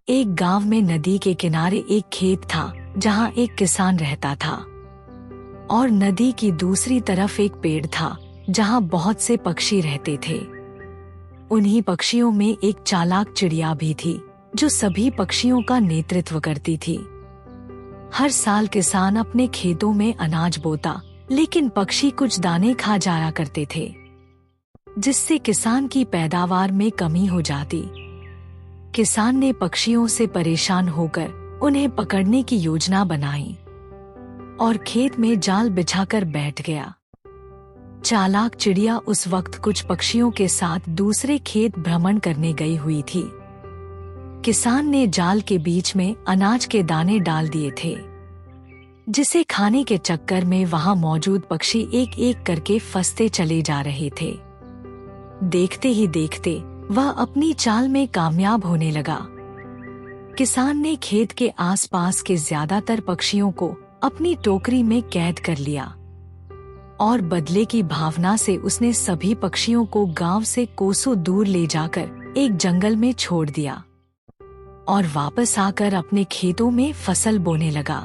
एक गांव में नदी के किनारे एक खेत था जहां एक किसान रहता था और नदी की दूसरी तरफ एक पेड़ था जहां बहुत से पक्षी रहते थे। उन्हीं पक्षियों में एक चालाक चिड़िया भी थी जो सभी पक्षियों का नेतृत्व करती थी। हर साल किसान अपने खेतों में अनाज बोता, लेकिन पक्षी कुछ दाने खा जाया करते थे, जिससे किसान की पैदावार में कमी हो जाती। किसान ने पक्षियों से परेशान होकर उन्हें पकड़ने की योजना बनाई और खेत में जाल बिछाकर बैठ गया। चालाक चिड़िया उस वक्त कुछ पक्षियों के साथ दूसरे खेत भ्रमण करने गई हुई थी। किसान ने जाल के बीच में अनाज के दाने डाल दिए थे, जिसे खाने के चक्कर में वहां मौजूद पक्षी एक एक करके फंसते चले जा रहे थे। देखते ही देखते वह अपनी चाल में कामयाब होने लगा। किसान ने खेत के आसपास के ज्यादातर पक्षियों को अपनी टोकरी में कैद कर लिया और बदले की भावना से उसने सभी पक्षियों को गांव से कोसों दूर ले जाकर एक जंगल में छोड़ दिया और वापस आकर अपने खेतों में फसल बोने लगा।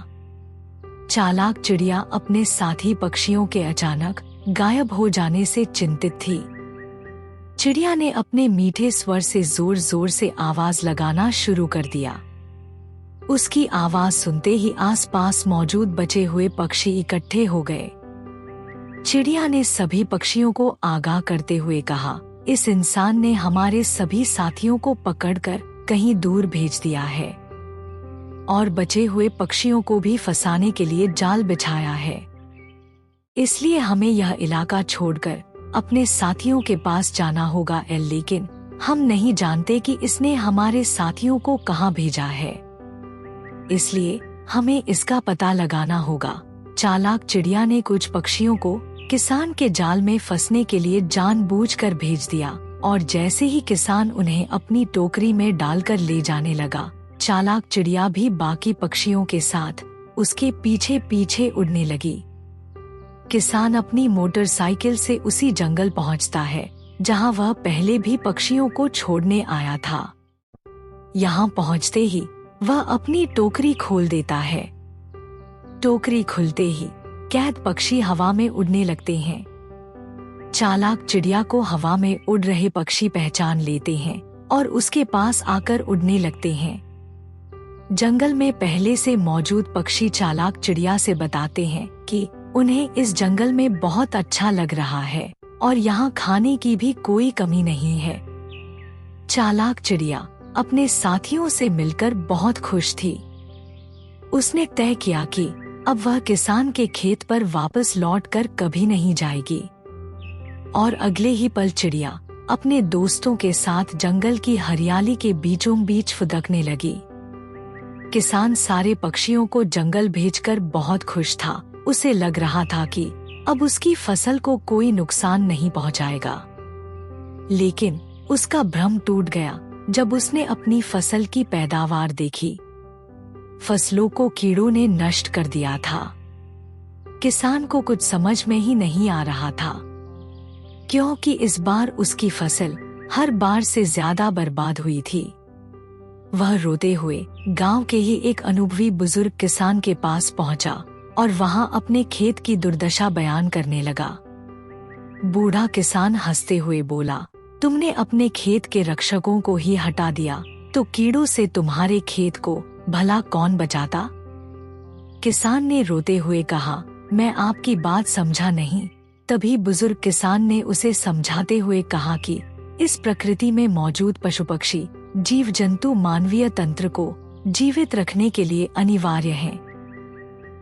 चालाक चिड़िया अपने साथी पक्षियों के अचानक गायब हो जाने से चिंतित थी। चिड़िया ने अपने मीठे स्वर से जोर जोर से आवाज लगाना शुरू कर दिया। उसकी आवाज सुनते ही आसपास मौजूद बचे हुए पक्षी इकट्ठे हो गए। चिड़िया ने सभी पक्षियों को आगाह करते हुए कहा, इस इंसान ने हमारे सभी साथियों को पकड़कर कहीं दूर भेज दिया है और बचे हुए पक्षियों को भी फंसाने के लिए जाल बिछाया है। इसलिए हमें यह इलाका छोड़कर अपने साथियों के पास जाना होगा, लेकिन हम नहीं जानते कि इसने हमारे साथियों को कहां भेजा है, इसलिए हमें इसका पता लगाना होगा। चालाक चिड़िया ने कुछ पक्षियों को किसान के जाल में फंसने के लिए जानबूझकर भेज दिया और जैसे ही किसान उन्हें अपनी टोकरी में डालकर ले जाने लगा, चालाक चिड़िया भी बाकी पक्षियों के साथ उसके पीछे पीछे उड़ने लगी। किसान अपनी मोटरसाइकिल से उसी जंगल पहुंचता है जहां वह पहले भी पक्षियों को छोड़ने आया था। यहां पहुंचते ही वह अपनी टोकरी खोल देता है। टोकरी खुलते ही कैद पक्षी हवा में उड़ने लगते हैं। चालाक चिड़िया को हवा में उड़ रहे पक्षी पहचान लेते हैं और उसके पास आकर उड़ने लगते हैं। जंगल में पहले से मौजूद पक्षी चालाक चिड़िया से बताते हैं कि उन्हें इस जंगल में बहुत अच्छा लग रहा है और यहाँ खाने की भी कोई कमी नहीं है। चालाक चिड़िया अपने साथियों से मिलकर बहुत खुश थी। उसने तय किया कि अब वह किसान के खेत पर वापस लौटकर कभी नहीं जाएगी और अगले ही पल चिड़िया अपने दोस्तों के साथ जंगल की हरियाली के बीचों बीच फुदकने लगी। किसान सारे पक्षियों को जंगल भेजकर बहुत खुश था। उसे लग रहा था कि अब उसकी फसल को कोई नुकसान नहीं पहुंचाएगा, लेकिन उसका भ्रम टूट गया जब उसने अपनी फसल की पैदावार देखी। फसलों को कीड़ों ने नष्ट कर दिया था। किसान को कुछ समझ में ही नहीं आ रहा था, क्योंकि इस बार उसकी फसल हर बार से ज्यादा बर्बाद हुई थी। वह रोते हुए गांव के ही एक अनुभवी बुजुर्ग किसान के पास पहुंचा और वहां अपने खेत की दुर्दशा बयान करने लगा। बूढ़ा किसान हंसते हुए बोला, तुमने अपने खेत के रक्षकों को ही हटा दिया तो कीड़ों से तुम्हारे खेत को भला कौन बचाता? किसान ने रोते हुए कहा, मैं आपकी बात समझा नहीं। तभी बुजुर्ग किसान ने उसे समझाते हुए कहा कि इस प्रकृति में मौजूद पशु पक्षी जीव जंतु मानवीय तंत्र को जीवित रखने के लिए अनिवार्य हैं।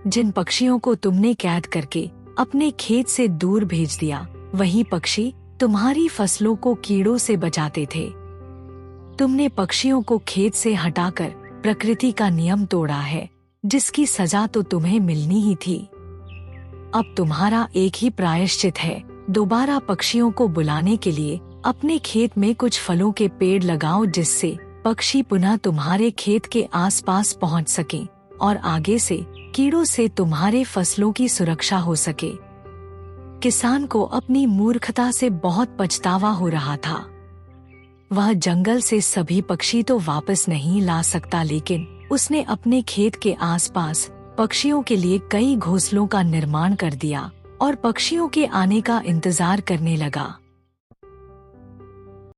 जिन पक्षियों को तुमने कैद करके अपने खेत से दूर भेज दिया, वही पक्षी तुम्हारी फसलों को कीड़ों से बचाते थे। तुमने पक्षियों को खेत से हटाकर प्रकृति का नियम तोड़ा है, जिसकी सजा तो तुम्हें मिलनी ही थी। अब तुम्हारा एक ही प्रायश्चित है, दोबारा पक्षियों को बुलाने के लिए अपने खेत में कुछ फलों के पेड़ लगाओ, जिससे पक्षी पुनः तुम्हारे खेत के आसपास पहुंच सकें और आगे से कीड़ों से तुम्हारे फसलों की सुरक्षा हो सके। किसान को अपनी मूर्खता से बहुत पछतावा हो रहा था। वह जंगल से सभी पक्षी तो वापस नहीं ला सकता, लेकिन उसने अपने खेत के आसपास पक्षियों के लिए कई घोंसलों का निर्माण कर दिया और पक्षियों के आने का इंतजार करने लगा।